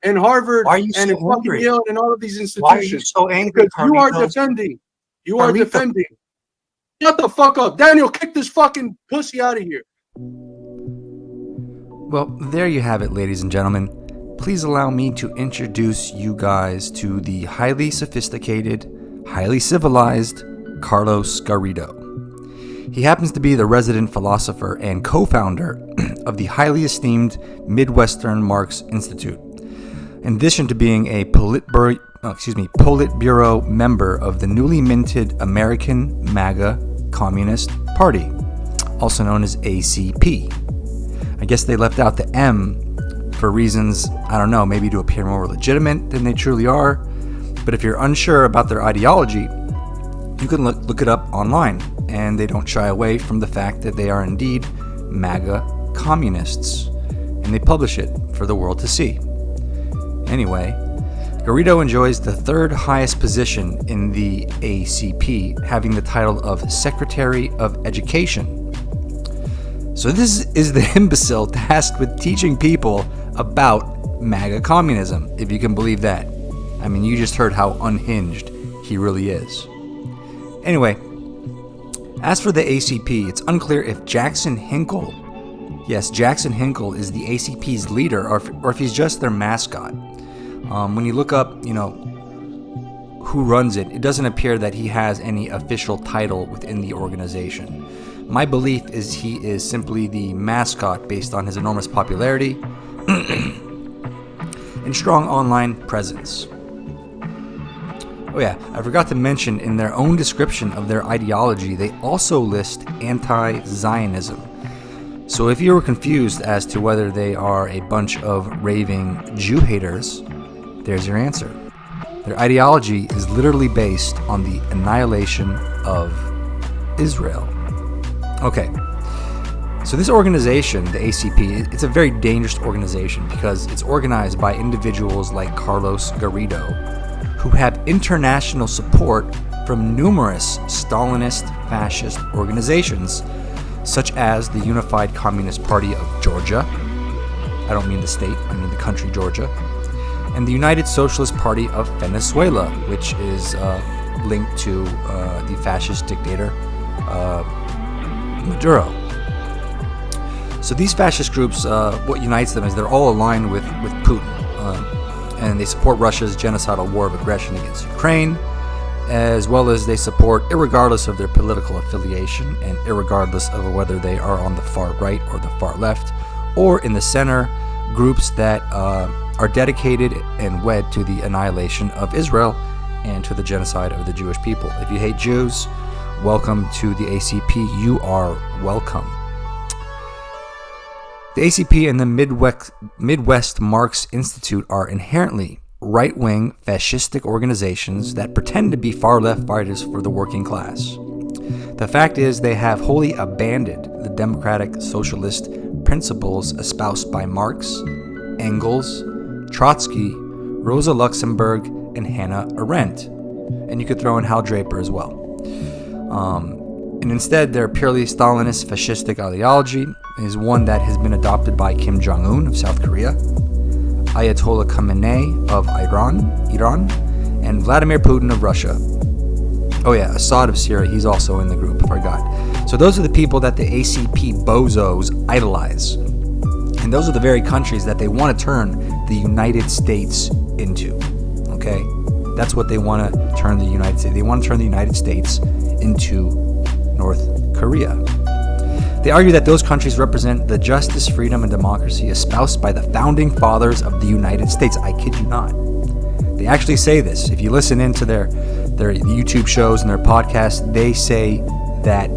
and Harvard Why are you and so fucking angry? Yale and all of these Why are you institutions. so angry, Because you are Carlitos? defending. You are Carlito. defending. Shut the fuck up. Daniel, kick this fucking pussy out of here. Well, there you have it, ladies and gentlemen. Please allow me to introduce you guys to the highly sophisticated, highly civilized Carlos Garrido. He happens to be the resident philosopher and co-founder of the highly esteemed Midwestern Marx Institute. In addition to being a Politburo member of the newly minted American MAGA Communist Party, also known as ACP. I guess they left out the M for reasons, I don't know, maybe to appear more legitimate than they truly are. But if you're unsure about their ideology, you can look it up online, and they don't shy away from the fact that they are indeed MAGA communists, and they publish it for the world to see. Anyway, Garrido enjoys the third highest position in the ACP, having the title of Secretary of Education. So this is the imbecile tasked with teaching people about MAGA communism, if you can believe that. I mean, you just heard how unhinged he really is. Anyway, as for the ACP, it's unclear if Jackson Hinkle, yes, Jackson Hinkle is the ACP's leader, or if he's just their mascot. When you look up, who runs it, it doesn't appear that he has any official title within the organization. My belief is he is simply the mascot based on his enormous popularity and strong online presence. Oh yeah, I forgot to mention in their own description of their ideology, they also list anti-Zionism. So if you were confused as to whether they are a bunch of raving Jew haters, there's your answer. Their ideology is literally based on the annihilation of Israel. Okay, so this organization, the ACP, it's a very dangerous organization because it's organized by individuals like Carlos Garrido, who have international support from numerous Stalinist fascist organizations, such as the Unified Communist Party of Georgia, I don't mean the state, I mean the country Georgia, and the United Socialist Party of Venezuela, which is linked to the fascist dictator Maduro. So these fascist groups, what unites them is they're all aligned with Putin, and they support Russia's genocidal war of aggression against Ukraine, as well as they support, irregardless of their political affiliation and irregardless of whether they are on the far right or the far left or in the center, groups that are dedicated and wed to the annihilation of Israel and to the genocide of the Jewish people. If you hate Jews, welcome to the ACP. You are welcome. The ACP and the Midwest Marx Institute are inherently right-wing fascistic organizations that pretend to be far-left fighters for the working class. The fact is they have wholly abandoned the democratic socialist principles espoused by Marx, Engels, Trotsky, Rosa Luxemburg, and Hannah Arendt. And you could throw in Hal Draper as well. And instead, their purely Stalinist fascistic ideology is one that has been adopted by Kim Jong-un of South Korea, Ayatollah Khamenei of Iran, and Vladimir Putin of Russia. Oh yeah, Assad of Syria, he's also in the group, I forgot. So those are the people that the ACP bozos idolize. And those are the very countries that they want to turn the United States into, okay? That's what they want to turn the United States. They want to turn the United States into North Korea. They argue that those countries represent the justice, freedom, and democracy espoused by the founding fathers of the United States. I kid you not. They actually say this. If you listen into their YouTube shows and their podcasts, they say that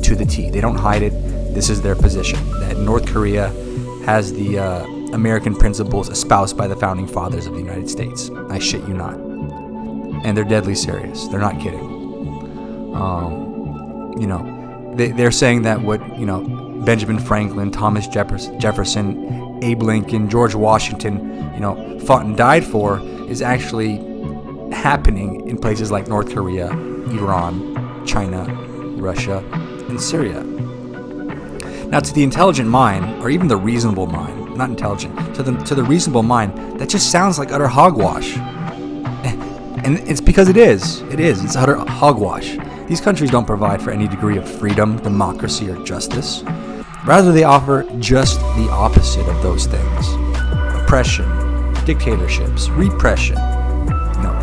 to the T. They don't hide it. This is their position, that North Korea has the American principles espoused by the founding fathers of the United States. I shit you not. And they're deadly serious. They're not kidding. They're saying that what, Benjamin Franklin, Thomas Jefferson, Abe Lincoln, George Washington, fought and died for is actually happening in places like North Korea, Iran, China, Russia, and Syria. Now, to the intelligent mind, or even the reasonable mind, not intelligent, to the reasonable mind, that just sounds like utter hogwash. And it's because it is. It's utter hogwash. These countries don't provide for any degree of freedom, democracy, or justice. Rather, they offer just the opposite of those things. Oppression, dictatorships, repression,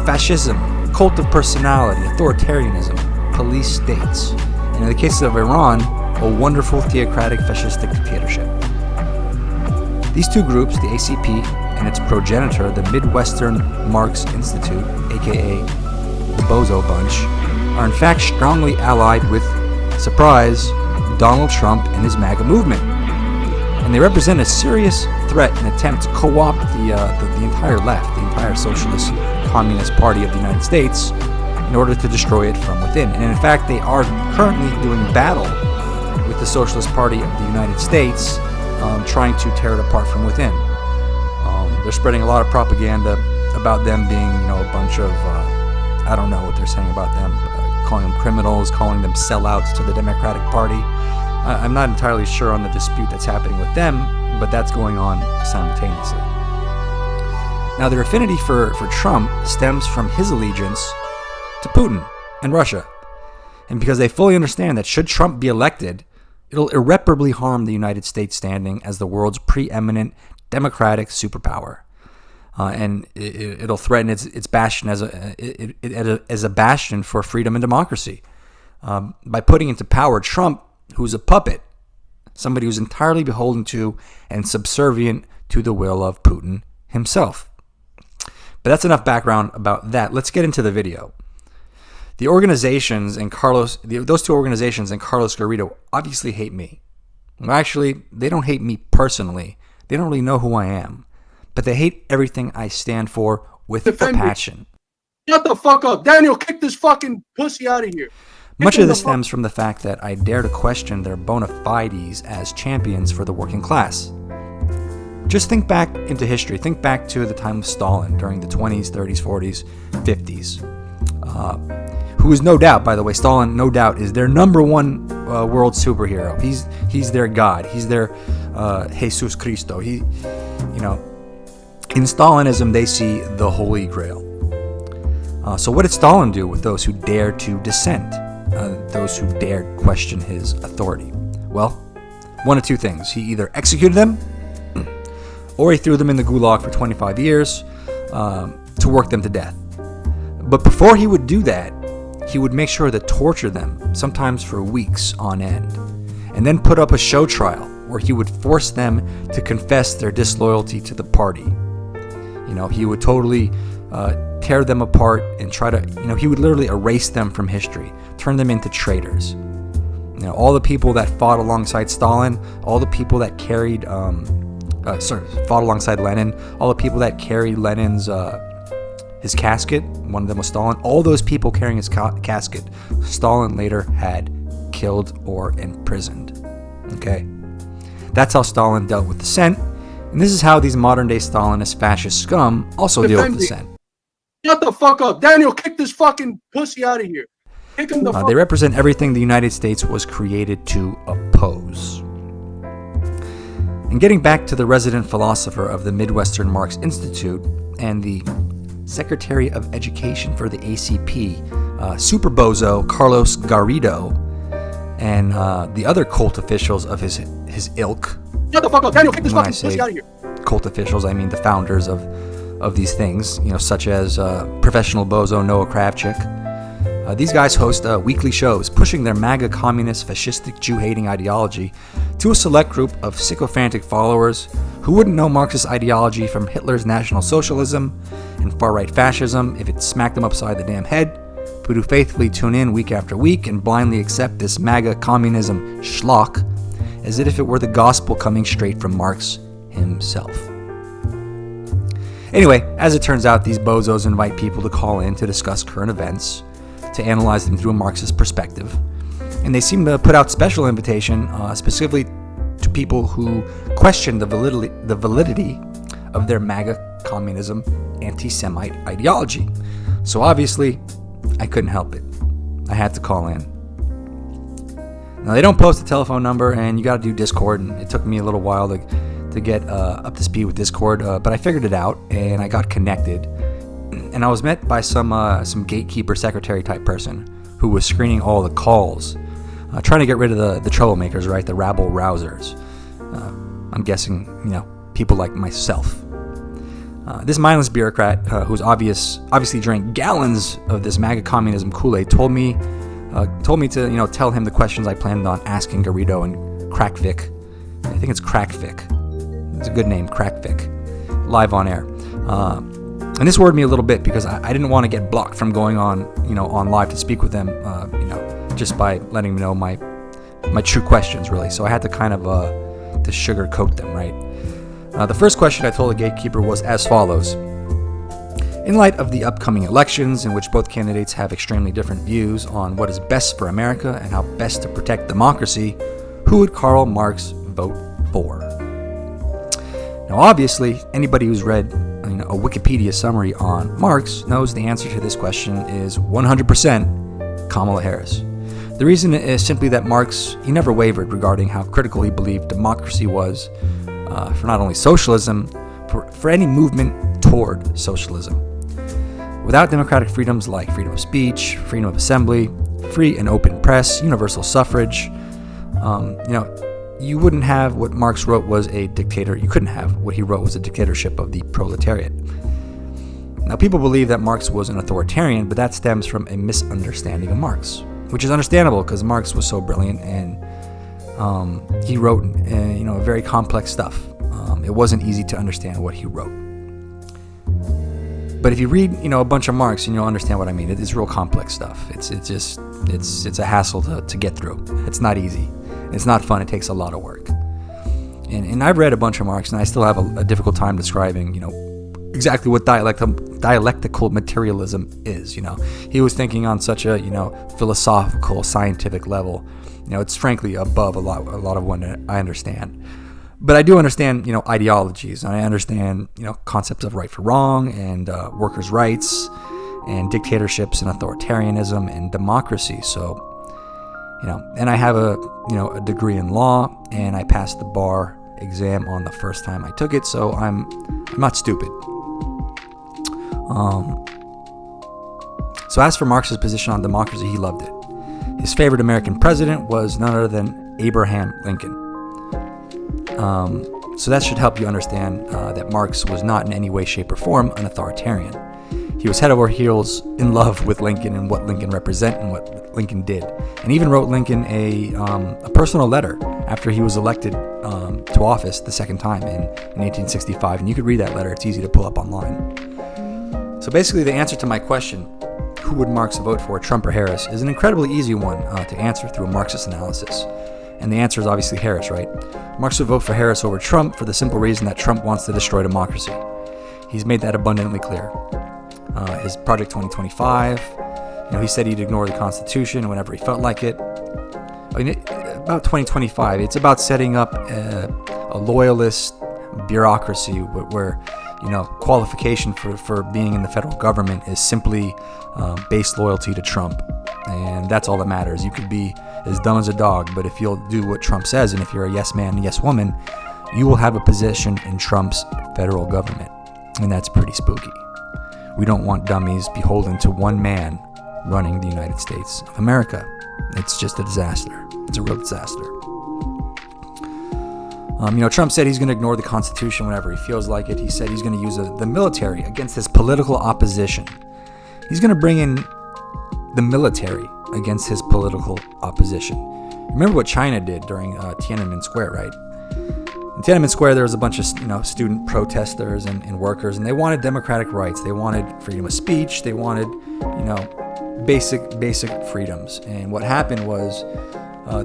fascism, cult of personality, authoritarianism, police states, and in the case of Iran, a wonderful theocratic fascistic dictatorship. These two groups, the ACP and its progenitor, the Midwestern Marx Institute, aka the Bozo Bunch, are in fact strongly allied with, surprise, Donald Trump and his MAGA movement. And they represent a serious threat and attempt to co-opt the entire left, the entire socialist communist party of the United States, in order to destroy it from within. And in fact, they are currently doing battle with the Socialist Party of the United States, trying to tear it apart from within. They're spreading a lot of propaganda about them being, a bunch of, I don't know what they're saying about them, calling them criminals, calling them sellouts to the Democratic Party. I'm not entirely sure on the dispute that's happening with them, but that's going on simultaneously. Now, their affinity for Trump stems from his allegiance to Putin and Russia. And because they fully understand that should Trump be elected, it'll irreparably harm the United States' standing as the world's preeminent democratic superpower. And it'll threaten its bastion as a bastion for freedom and democracy. By putting into power Trump, who's a puppet, somebody who's entirely beholden to and subservient to the will of Putin himself. But that's enough background about that. Let's get into the video. The organizations and those two organizations and Carlos Garrido obviously hate me. Well, actually, they don't hate me personally. They don't really know who I am. But they hate everything I stand for with a passion. Shut the fuck up. Daniel, kick this fucking pussy out of here. Much of this stems from the fact that I dare to question their bona fides as champions for the working class. Just think back into history. Think back to the time of Stalin during the 20s, 30s, 40s, 50s. Who is no doubt, by the way, Stalin, no doubt, is their number one world superhero. He's their God. He's their Jesus Cristo. In Stalinism, they see the Holy Grail. So what did Stalin do with those who dared to dissent? Those who dared question his authority? Well, one of two things. He either executed them, or he threw them in the gulag for 25 years to work them to death. But before he would do that, he would make sure to torture them, sometimes for weeks on end, and then put up a show trial where he would force them to confess their disloyalty to the party. He would totally tear them apart and try to, he would literally erase them from history, turn them into traitors. All the people that fought alongside Stalin, all the people that carried, fought alongside Lenin, all the people that carried Lenin's, his casket, one of them was Stalin, all those people carrying his casket, Stalin later had killed or imprisoned. Okay? That's how Stalin dealt with dissent, and this is how these modern-day Stalinist fascist scum also deal with dissent. Shut the fuck up. Daniel, kick this fucking pussy out of here. Kick him the fuck. They represent everything the United States was created to oppose. And getting back to the resident philosopher of the Midwestern Marx Institute and the Secretary of Education for the ACP, Super Bozo Carlos Garrido, and the other cult officials of his ilk. Shut the fuck up, Daniel, kick this fucking pussy out of here. Cult officials, I mean the founders of these things, such as professional bozo Noah Kravchuk. These guys host weekly shows pushing their MAGA communist, fascistic, Jew-hating ideology to a select group of sycophantic followers who wouldn't know Marxist ideology from Hitler's National Socialism and far-right fascism if it smacked them upside the damn head, but who faithfully tune in week after week and blindly accept this MAGA communism schlock as if it were the gospel coming straight from Marx himself. Anyway, as it turns out, these bozos invite people to call in to discuss current events, to analyze them through a Marxist perspective. And they seem to put out special invitation specifically to people who question the validity of their MAGA communism anti-Semite ideology. So obviously, I couldn't help it. I had to call in. Now, they don't post a telephone number, and you got to do Discord, and it took me a little while to to get up to speed with Discord, but I figured it out and I got connected. And I was met by some gatekeeper secretary type person who was screening all the calls, trying to get rid of the troublemakers, right? The rabble rousers. I'm guessing, people like myself. This mindless bureaucrat, who's obviously drank gallons of this MAGA communism Kool-Aid, told me to tell him the questions I planned on asking Garrido and Crackvic. I think it's Crackvic. It's a good name, Crackvic. Live on air. And this worried me a little bit because I didn't want to get blocked from going on live to speak with them, just by letting them know my true questions, really. So I had to kind of to sugarcoat them, right? The first question I told the gatekeeper was as follows. In light of the upcoming elections, in which both candidates have extremely different views on what is best for America and how best to protect democracy, who would Karl Marx vote for? Now, obviously, anybody who's read a Wikipedia summary on Marx knows the answer to this question is 100% Kamala Harris. The reason is simply that Marx, he never wavered regarding how critical he believed democracy was for not only socialism, for any movement toward socialism. Without democratic freedoms like freedom of speech, freedom of assembly, free and open press, universal suffrage, you wouldn't have what Marx wrote was a dictator. You couldn't have what he wrote was a dictatorship of the proletariat. Now, people believe that Marx was an authoritarian, but that stems from a misunderstanding of Marx, which is understandable because Marx was so brilliant and he wrote, very complex stuff. It wasn't easy to understand what he wrote. But if you read, a bunch of Marx, you'll understand what I mean. It's real complex stuff. It's a hassle to get through. It's not easy. It's not fun. It takes a lot of work. And I've read a bunch of Marx, and I still have a difficult time describing, exactly what dialectical materialism is. He was thinking on such a, philosophical, scientific level. It's frankly above a lot of what I understand. But I do understand, ideologies, and I understand, concepts of right for wrong and workers' rights and dictatorships and authoritarianism and democracy. So, and I have a degree in law, and I passed the bar exam on the first time I took it, so I'm not stupid. So as for Marx's position on democracy, he loved it. His favorite American president was none other than Abraham Lincoln. So that should help you understand that Marx was not in any way, shape, or form an authoritarian. He was head over heels in love with Lincoln and what Lincoln represented and what Lincoln did, and even wrote Lincoln a personal letter after he was elected to office the second time in 1865. And you could read that letter. It's easy to pull up online. So basically, the answer to my question, who would Marx vote for, Trump or Harris, is an incredibly easy one to answer through a Marxist analysis. And the answer is obviously Harris, right? Marx would vote for Harris over Trump for the simple reason that Trump wants to destroy democracy. He's made that abundantly clear. His Project 2025, he said he'd ignore the Constitution whenever he felt like it. About 2025, it's about setting up a loyalist bureaucracy where qualification for being in the federal government is simply base loyalty to Trump. And that's all that matters. You could be as dumb as a dog, but if you'll do what Trump says, and if you're a yes man, yes woman, you will have a position in Trump's federal government. And that's pretty spooky. We don't want dummies beholden to one man running the United States of America. It's just a disaster. It's a real disaster. Trump said he's going to ignore the Constitution whenever he feels like it. He said he's going to use the military against his political opposition. He's going to bring in the military against his political opposition. Remember what China did during Tiananmen Square, right? In Tiananmen Square, there was a bunch of student protesters and workers, and they wanted democratic rights. They wanted freedom of speech. They wanted basic freedoms. And what happened was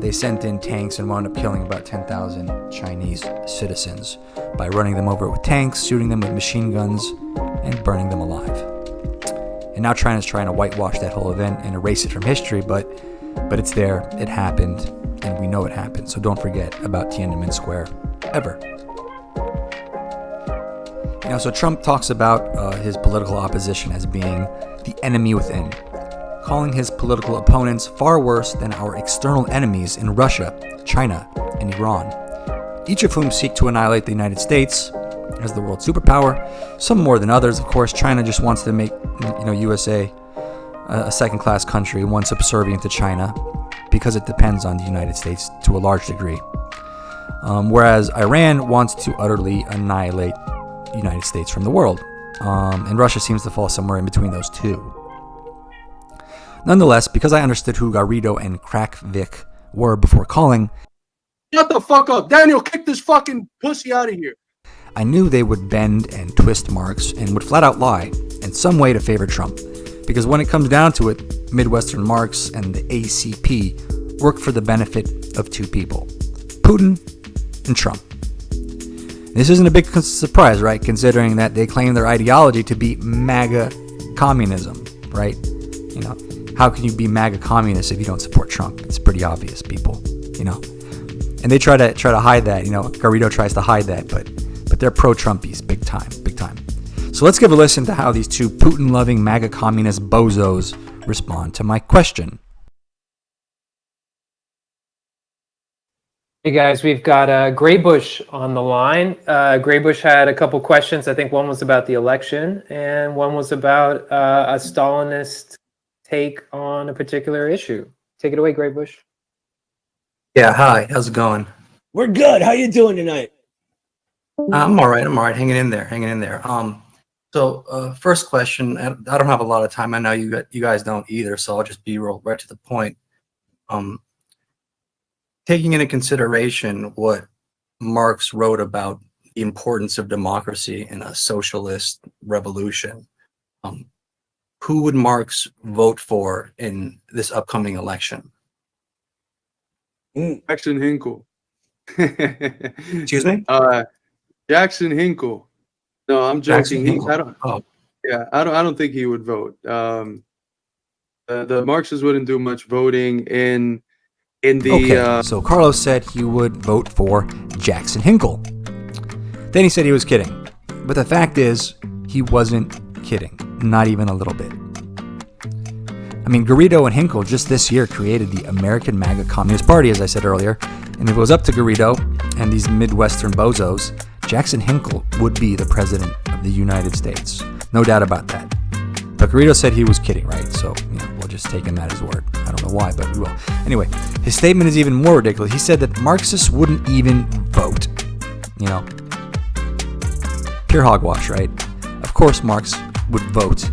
they sent in tanks and wound up killing about 10,000 Chinese citizens by running them over with tanks, shooting them with machine guns, and burning them alive. And now China's trying to whitewash that whole event and erase it from history, but it's there. It happened, and we know it happened. So don't forget about Tiananmen Square ever. So Trump talks about his political opposition as being the enemy within, calling his political opponents far worse than our external enemies in Russia, China, and Iran. each of whom seek to annihilate the United States as the world superpower, some more than others. Of course, China just wants to make USA a second-class country, one subservient to China, because it depends on the United States to a large degree. Whereas Iran wants to utterly annihilate the United States from the world. And Russia seems to fall somewhere in between those two. Nonetheless, because I understood who Garrido and Crack Vic were before calling, shut the fuck up. Daniel, kick this fucking pussy out of here. I knew they would bend and twist Marx and would flat out lie in some way to favor Trump. Because when it comes down to it, Midwestern Marx and the ACP work for the benefit of two people, Putin and Trump. This isn't a big surprise, right? Considering that they claim their ideology to be MAGA communism, right? How can you be MAGA communist if you don't support Trump? It's pretty obvious, people, And they try to hide that, Garrido tries to hide that, but they're pro-Trumpies, big time. So let's give a listen to how these two Putin-loving MAGA communist bozos respond to my question. Hey guys, we've got Graybush on the line. Graybush had a couple questions. I think one was about the election and one was about a Stalinist take on a particular issue. Take it away, Graybush. Yeah, hi. How's it going? We're good. How you doing tonight? I'm all right. Hanging in there. So first question. I don't have a lot of time. I know you guys don't either, so I'll just be right to the point. Taking into consideration what Marx wrote about the importance of democracy in a socialist revolution, who would Marx vote for in this upcoming election? Jackson Hinkle. Excuse me? Jackson Hinkle. No, I'm joking. I don't think he would vote. The Marxists wouldn't do much voting in the. So Carlos said he would vote for Jackson Hinkle. Then he said he was kidding, but the fact is he wasn't kidding, not even a little bit. I mean, Garrido and Hinkle just this year created the American MAGA Communist Party, as I said earlier, and if it was up to Garrido and these Midwestern bozos, Jackson Hinkle would be the president of the United States. No doubt about that. But Garrido said he was kidding, right? So, we'll just take him at his word. I don't know why, but we will. Anyway, his statement is even more ridiculous. He said that Marxists wouldn't even vote. Pure hogwash, right? Of course Marx would vote.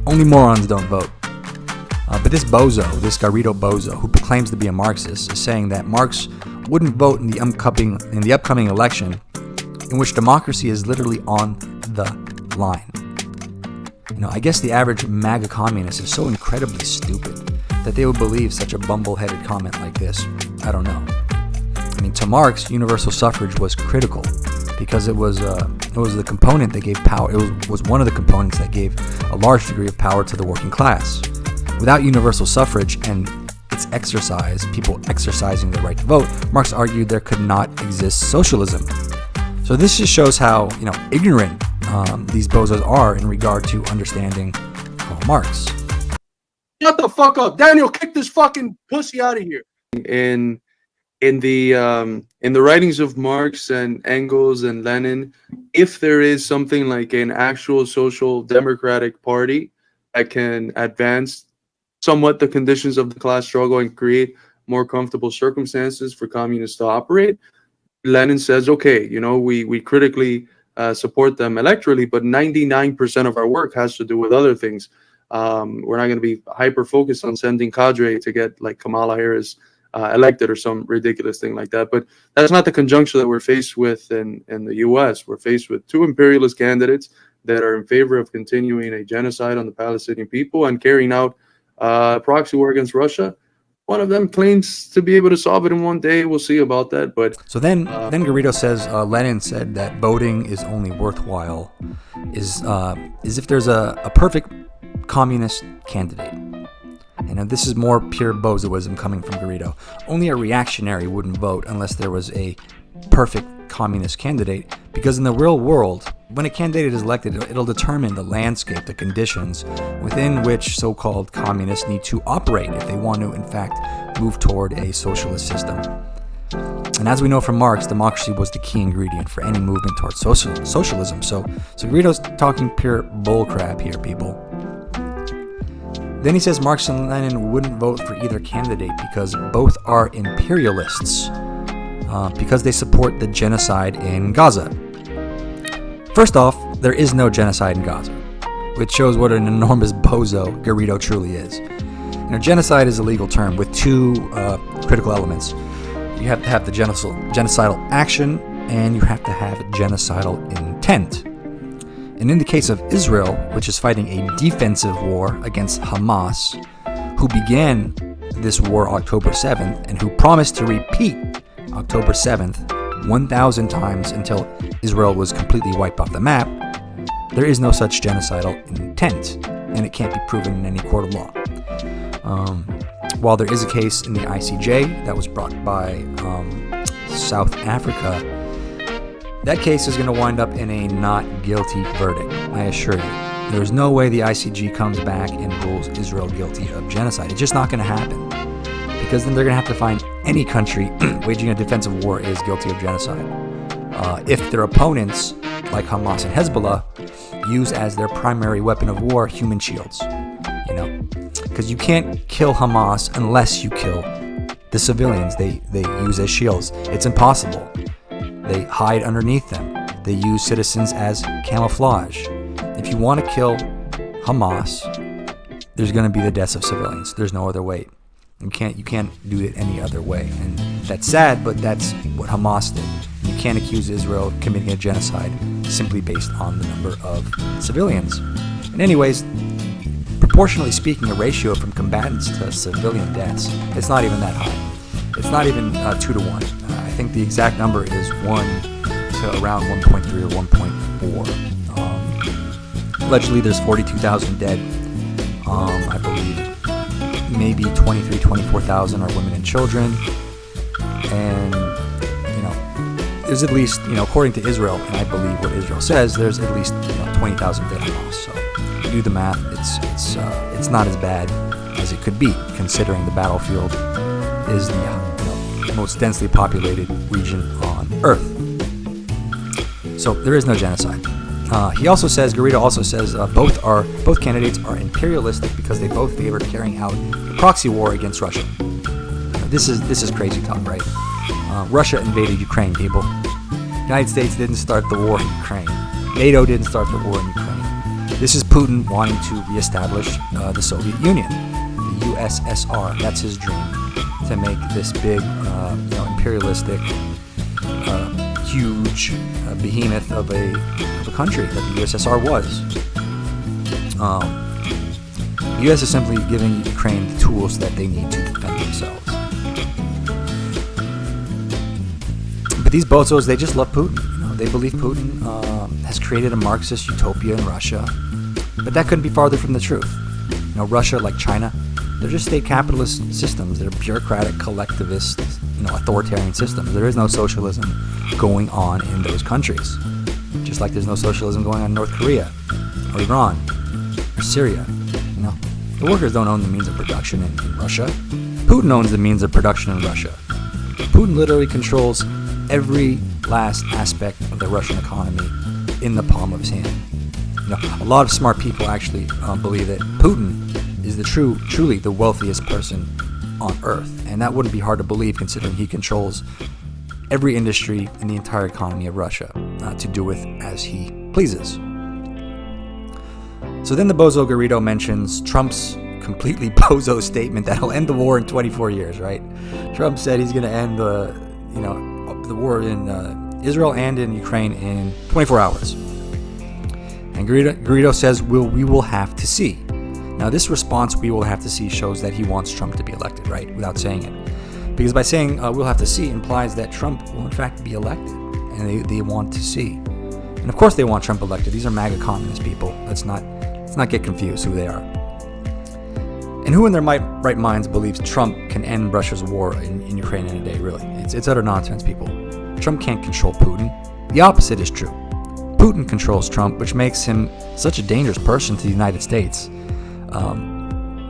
Only morons don't vote. But this Garrido bozo, who proclaims to be a Marxist, is saying that Marx wouldn't vote in the upcoming election, in which democracy is literally on the line. I guess the average MAGA communist is so incredibly stupid that they would believe such a bumble-headed comment like this. I don't know. I mean, to Marx, universal suffrage was critical because it was the component that gave power. It was one of the components that gave a large degree of power to the working class. Without universal suffrage and its exercise, people exercising the right to vote, Marx argued there could not exist socialism. So this just shows how ignorant these bozos are in regard to understanding Karl Marx. Shut the fuck up, Daniel. Kick this fucking pussy out of here. In the writings of Marx and Engels and Lenin, if there is something like an actual social democratic party that can advance somewhat the conditions of the class struggle and create more comfortable circumstances for communists to operate, Lenin says, okay, we critically support them electorally, but 99% of our work has to do with other things. We're not going to be hyper focused on sending cadre to get like Kamala Harris elected or some ridiculous thing like that. But that's not the conjuncture that we're faced with in the U.S. We're faced with two imperialist candidates that are in favor of continuing a genocide on the Palestinian people and carrying out proxy war against Russia. One of them claims to be able to solve it in one day. We'll see about that. But so then Garrido says Lenin said that voting is only worthwhile is if there's a perfect communist candidate. And this is more pure bozoism coming from Garrido. Only a reactionary wouldn't vote unless there was a perfect communist candidate, because in the real world, when a candidate is elected, it'll determine the landscape, the conditions within which so-called communists need to operate if they want to, in fact, move toward a socialist system. And And as we know from Marx, democracy was the key ingredient for any movement towards socialism. So Garrido's talking pure bullcrap here, people. Then he says Marx and Lenin wouldn't vote for either candidate because both are imperialists, because they support the genocide in Gaza. First off, there is no genocide in Gaza, which shows what an enormous bozo Garrido truly is. Genocide is a legal term with two critical elements. You have to have the genocidal action, and you have to have genocidal intent. And in the case of Israel, which is fighting a defensive war against Hamas, who began this war October 7th, and who promised to repeat October 7th 1,000 times until Israel was completely wiped off the map, there is no such genocidal intent, and it can't be proven in any court of law. While there is a case in the ICJ that was brought by South Africa, that case is going to wind up in a not guilty verdict, I assure you. There's no way the ICJ comes back and rules Israel guilty of genocide. It's just not going to happen, because then they're going to have to find any country waging a defensive war is guilty of genocide. If their opponents, like Hamas and Hezbollah, use as their primary weapon of war human shields, because you can't kill Hamas unless you kill the civilians they use as shields. It's impossible. They hide underneath them. They use citizens as camouflage. If you want to kill Hamas, there's going to be the deaths of civilians. There's no other way. You can't do it any other way. And that's sad, but that's what Hamas did. You can't accuse Israel of committing a genocide simply based on the number of civilians. And anyways, proportionally speaking, the ratio from combatants to civilian deaths, it's not even that high. It's not even 2 to 1. I think the exact number is 1 to around 1.3 or 1.4. Allegedly, there's 42,000 dead. I believe maybe 24,000 are women and children. And, there's at least, according to Israel, and I believe what Israel says, there's at least 20,000 dead Hamas. So do the math. It's not as bad as it could be, considering the battlefield is the most densely populated region on Earth. So there is no genocide. Garrido also says both candidates are imperialistic because they both favor carrying out a proxy war against Russia. This is crazy talk, right? Russia invaded Ukraine, people. The United States didn't start the war in Ukraine. NATO didn't start the war in Ukraine. This is Putin wanting to reestablish the Soviet Union, the USSR. That's his dream, to make this big, imperialistic, huge behemoth of a country that the USSR was. The U.S. is simply giving Ukraine the tools that they need to defend themselves. But these bozos, they just love Putin. They believe Putin has created a Marxist utopia in Russia. But that couldn't be farther from the truth. Russia, like China, they're just state capitalist systems. They're bureaucratic, collectivist, authoritarian systems. There is no socialism going on in those countries. Just like there's no socialism going on in North Korea, or Iran, or Syria. The workers don't own the means of production in Russia. Putin owns the means of production in Russia. Putin literally controls every last aspect of the Russian economy in the palm of his hand. A lot of smart people actually believe that Putin is truly the wealthiest person on Earth, and that wouldn't be hard to believe considering he controls every industry in the entire economy of Russia to do with as he pleases. So then the bozo Garrido mentions Trump's completely bozo statement that he'll end the war in 24 years, right? Trump said he's going to end the war in Israel and in Ukraine in 24 hours. And Garrido says, we will have to see. Now, this response, we will have to see, shows that he wants Trump to be elected, right? Without saying it. Because by saying we'll have to see implies that Trump will in fact be elected. And they want to see. And of course they want Trump elected. These are MAGA communist people. Let's not get confused who they are. And who in their right minds believes Trump can end Russia's war in Ukraine in a day, really? It's utter nonsense, people. Trump can't control Putin. The opposite is true. Putin controls Trump, which makes him such a dangerous person to the United States.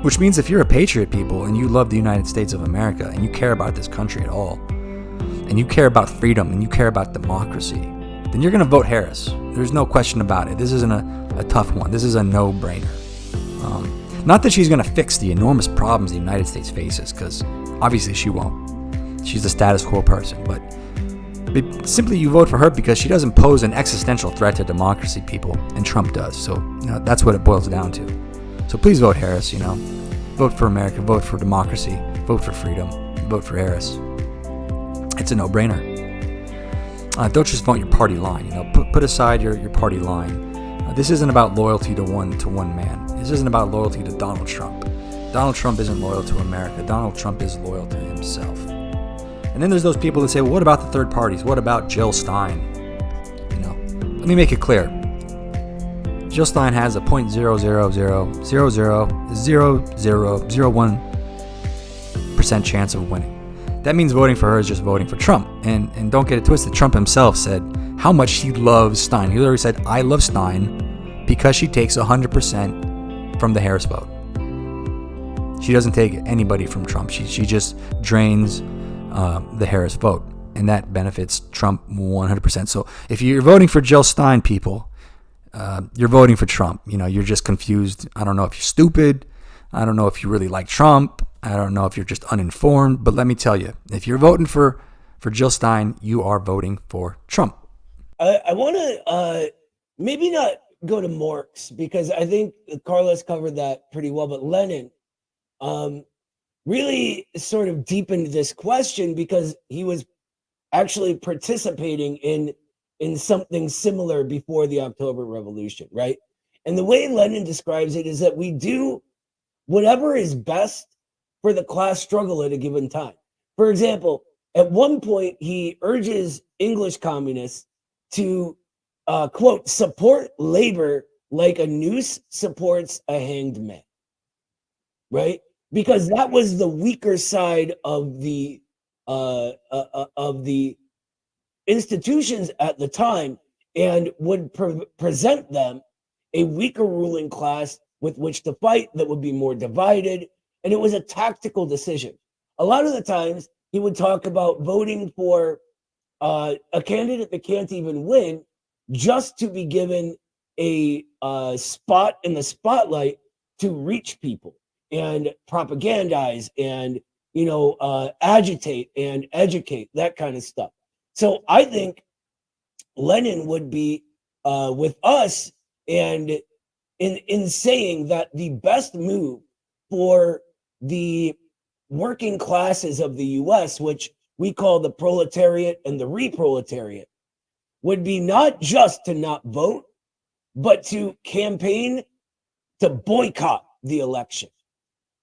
Which means if you're a patriot, people, and you love the United States of America, and you care about this country at all, and you care about freedom and you care about democracy, then you're going to vote Harris. There's no question about it. This isn't a tough one. This is a no-brainer. Not that she's going to fix the enormous problems the United States faces, because obviously she won't. She's a status quo person, but simply you vote for her because she doesn't pose an existential threat to democracy, people, and Trump does. So that's what it boils down to. So please vote Harris. Vote for America, vote for democracy, vote for freedom, vote for Harris. It's a no-brainer. Don't just vote your party line. Put aside your party line. This isn't about loyalty to one man. This isn't about loyalty to Donald Trump. Donald Trump isn't loyal to America. Donald Trump is loyal to himself. And then there's those people that say, well, what about the third parties? What about Jill Stein? Let me make it clear. Jill Stein has a 0.000000001% chance of winning. That means voting for her is just voting for Trump. And don't get it twisted. Trump himself said how much he loves Stein. He literally said, I love Stein because she takes 100% from the Harris vote. She doesn't take anybody from Trump. She just drains the Harris vote. And that benefits Trump 100%. So if you're voting for Jill Stein, people, you're voting for Trump. You're just confused. I don't know if you're stupid. I don't know if you really like Trump. I don't know if you're just uninformed. But let me tell you, if you're voting for Jill Stein, you are voting for Trump. I want to maybe not go to Marx, because I think Carlos covered that pretty well, but Lenin really sort of deepened this question because he was actually participating in something similar before the October Revolution, right? And the way Lenin describes it is that we do whatever is best for the class struggle at a given time. For example, at one point, he urges English communists to, quote, support labor like a noose supports a hanged man, right? Because that was the weaker side of the institutions at the time, and would present them a weaker ruling class with which to fight that would be more divided. And it was a tactical decision. A lot of the times he would talk about voting for a candidate that can't even win just to be given a spot in the spotlight to reach people and propagandize and agitate and educate, that kind of stuff. So I think Lenin would be with us, and in saying that the best move for the working classes of the US, which we call the proletariat and the reproletariat, would be not just to not vote, but to campaign to boycott the election.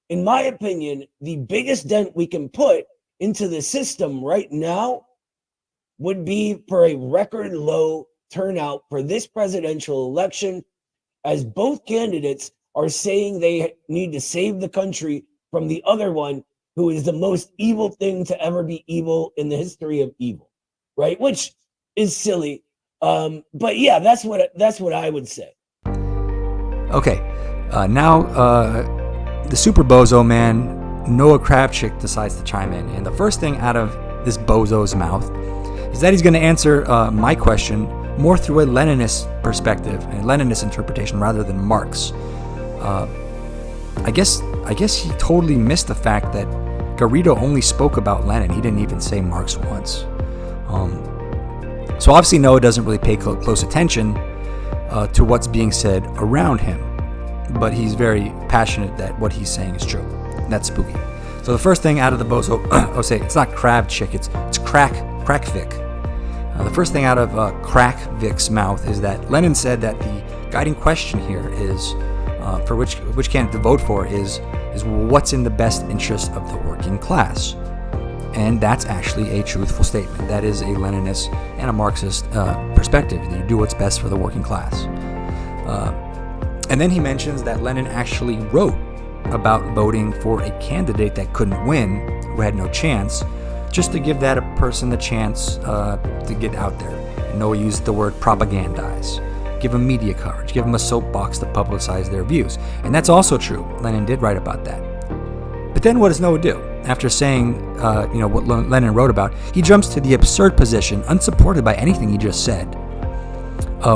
In my opinion, the biggest dent we can put into the system right now would be for a record low turnout for this presidential election, as both candidates are saying they need to save the country from the other one, who is the most evil thing to ever be evil in the history of evil, right? Which is silly. But yeah, that's what I would say. Okay, now the super bozo man, Noah Kravchik, decides to chime in. And the first thing out of this bozo's mouth is that he's going to answer my question more through a Leninist perspective, a Leninist interpretation rather than Marx. I guess he totally missed the fact that Garrido only spoke about Lenin. He didn't even say Marx once. So obviously Noah doesn't really pay close attention to what's being said around him, but he's very passionate that what he's saying is true. And that's spooky. So the first thing out of the bozo, it's not Kravchik, it's Krakvik. The first thing out of Krakvik's mouth is that Lenin said that the guiding question here is, for which candidate to vote for is what's in the best interest of the working class. And that's actually a truthful statement. That is a Leninist and a Marxist perspective. You do what's best for the working class. And then he mentions that Lenin actually wrote about voting for a candidate that couldn't win, who had no chance, just to give that a person the chance to get out there. And Noah used the word propagandize. Give them media coverage. Give them a soapbox to publicize their views. And that's also true. Lenin did write about that. But then what does Noah do? after saying, what Lenin wrote about, he jumps to the absurd position, unsupported by anything he just said,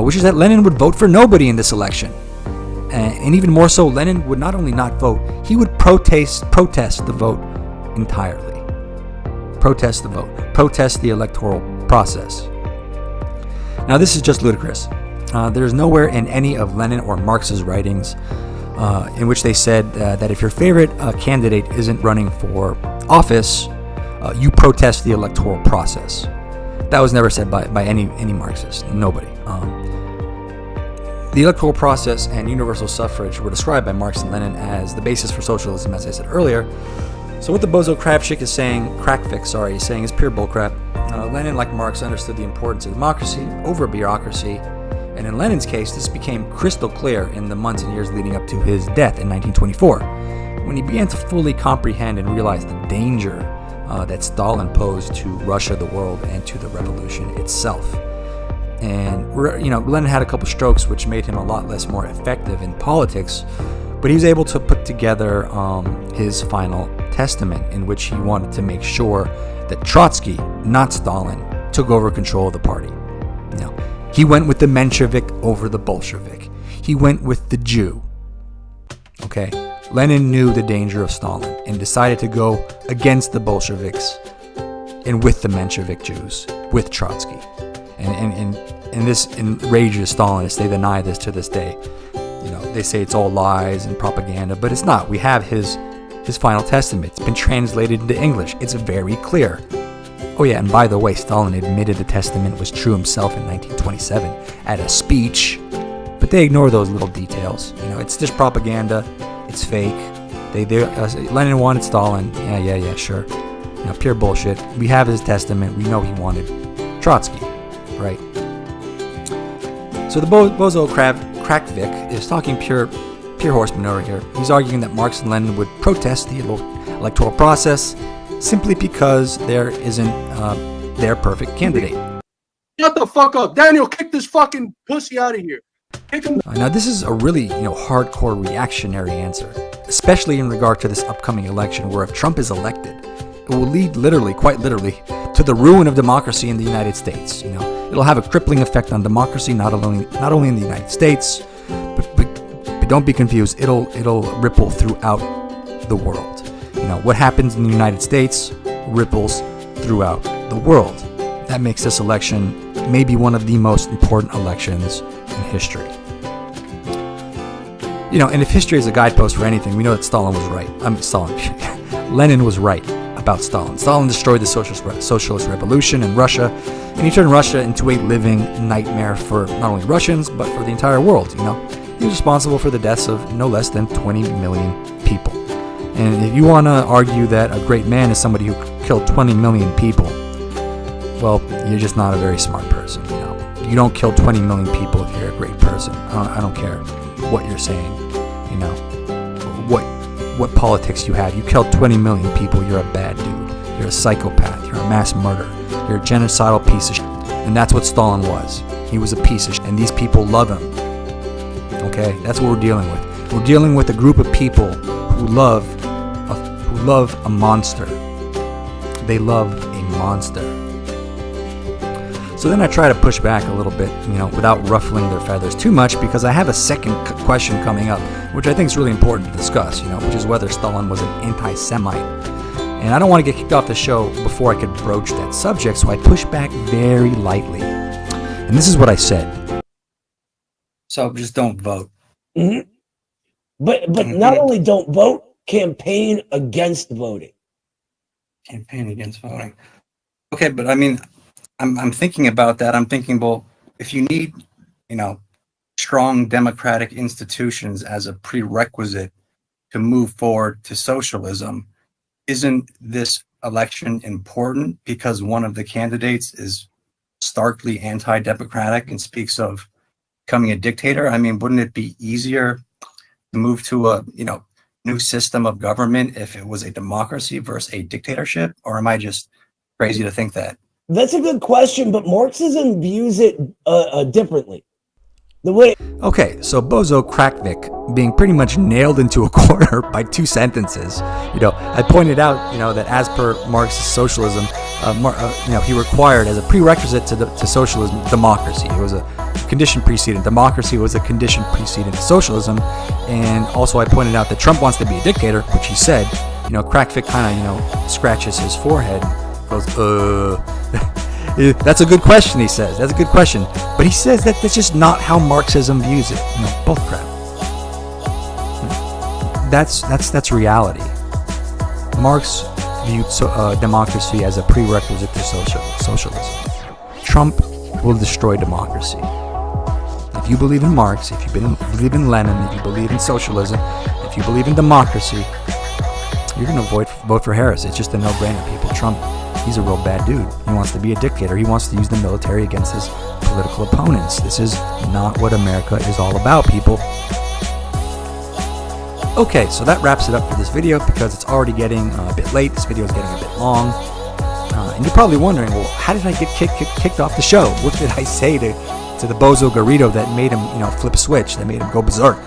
which is that Lenin would vote for nobody in this election. And even more so, Lenin would not only not vote, he would protest the vote entirely. Protest the vote. Protest the electoral process. Now, this is just ludicrous. There's nowhere in any of Lenin or Marx's writings in which they said that if your favorite candidate isn't running for office, you protest the electoral process. That was never said by any Marxist. Nobody. The electoral process and universal suffrage were described by Marx and Lenin as the basis for socialism, as I said earlier. So what the bozo Kravchik is saying, is saying is pure bullcrap. Lenin, like Marx, understood the importance of democracy over bureaucracy, and in Lenin's case, this became crystal clear in the months and years leading up to his death in 1924, when he began to fully comprehend and realize the danger that Stalin posed to Russia, the world, and to the revolution itself. And Lenin had a couple strokes which made him a lot more effective in politics, but he was able to put together his final testament, in which he wanted to make sure that Trotsky, not Stalin, took over control of the party. He went with the Menshevik over the Bolshevik. He went with the Jew. Okay? Lenin knew the danger of Stalin and decided to go against the Bolsheviks and with the Menshevik Jews, with Trotsky. And this enrages Stalinists. They deny this to this day. They say it's all lies and propaganda, but it's not. We have his final testament. It's been translated into English. It's very clear. Oh yeah, and by the way, Stalin admitted the testament was true himself in 1927 at a speech, but they ignore those little details. It's just propaganda. It's fake. Lenin wanted Stalin. Yeah, sure. Pure bullshit. We have his testament. We know he wanted Trotsky, right? So the bozo Kravchik is talking pure horseman over here. He's arguing that Marx and Lenin would protest the electoral process simply because there isn't their perfect candidate. Shut the fuck up, Daniel! Kick this fucking pussy out of here. Kick him. Now this is a really hardcore reactionary answer, especially in regard to this upcoming election, where if Trump is elected, it will lead quite literally, to the ruin of democracy in the United States. It'll have a crippling effect on democracy, not only in the United States, but don't be confused. It'll ripple throughout the world. What happens in the United States ripples throughout the world. That makes this election maybe one of the most important elections in history. And if history is a guidepost for anything, we know that Stalin was right. Lenin was right about Stalin. Stalin destroyed the socialist revolution in Russia, and he turned Russia into a living nightmare for not only Russians, but for the entire world. He was responsible for the deaths of no less than 20 million people. And if you want to argue that a great man is somebody who killed 20 million people, well, you're just not a very smart person. You don't kill 20 million people if you're a great person. I don't care what you're saying. What politics you have. You killed 20 million people, you're a bad dude. You're a psychopath. You're a mass murderer. You're a genocidal piece of shit. And that's what Stalin was. He was a piece of shit. And these people love him. Okay? That's what we're dealing with. We're dealing with a group of people who love a monster. They love a monster. So then I try to push back a little bit, without ruffling their feathers too much, because I have a second question coming up, which I think is really important to discuss, which is whether Stalin was an anti-Semite. And I don't want to get kicked off the show before I could broach that subject, so I push back very lightly. And this is what I said. So just don't vote. Mm-hmm. But not only don't vote, campaign against voting. Campaign against voting. Okay, but I'm thinking about that. I'm thinking, well, if you need, strong democratic institutions as a prerequisite to move forward to socialism, isn't this election important because one of the candidates is starkly anti-democratic and speaks of becoming a dictator? Wouldn't it be easier to move to a, new system of government if it was a democracy versus a dictatorship? Or am I just crazy to think that? That's a good question, but Marxism views it differently. The way Okay, so Bozo Krakvik being pretty much nailed into a corner by two sentences. I pointed out, that as per Marx's socialism, he required as a prerequisite to socialism democracy. It was a condition precedent. Democracy was a condition precedent to socialism. And also I pointed out that Trump wants to be a dictator, which he said. Krakvik kind of, scratches his forehead, goes, That's a good question, he says. That's a good question. But he says that that's just not how Marxism views it. Both crap. That's reality. Marx viewed democracy as a prerequisite to socialism. Trump will destroy democracy. If you believe in Marx, if you believe in Lenin, if you believe in socialism, if you believe in democracy, you're going to vote for Harris. It's just a no-brainer, people. Trump, he's a real bad dude. He wants to be a dictator. He wants to use the military against his political opponents. This is not what America is all about, people. Okay, so that wraps it up for this video because it's already getting a bit late. This video is getting a bit long. And you're probably wondering, well, how did I get kicked off the show? What did I say to the Bozo Garrido that made him, flip a switch, that made him go berserk?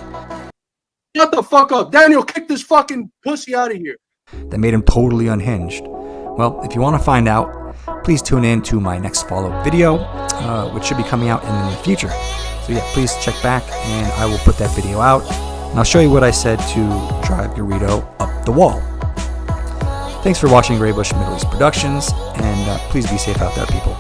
Shut the fuck up. Daniel, kick this fucking pussy out of here. That made him totally unhinged. Well, if you want to find out, please tune in to my next follow-up video, which should be coming out in the near future. So yeah, please check back and I will put that video out. And I'll show you what I said to drive Garrido up the wall. Thanks for watching Graybush Middle East Productions, and please be safe out there, people.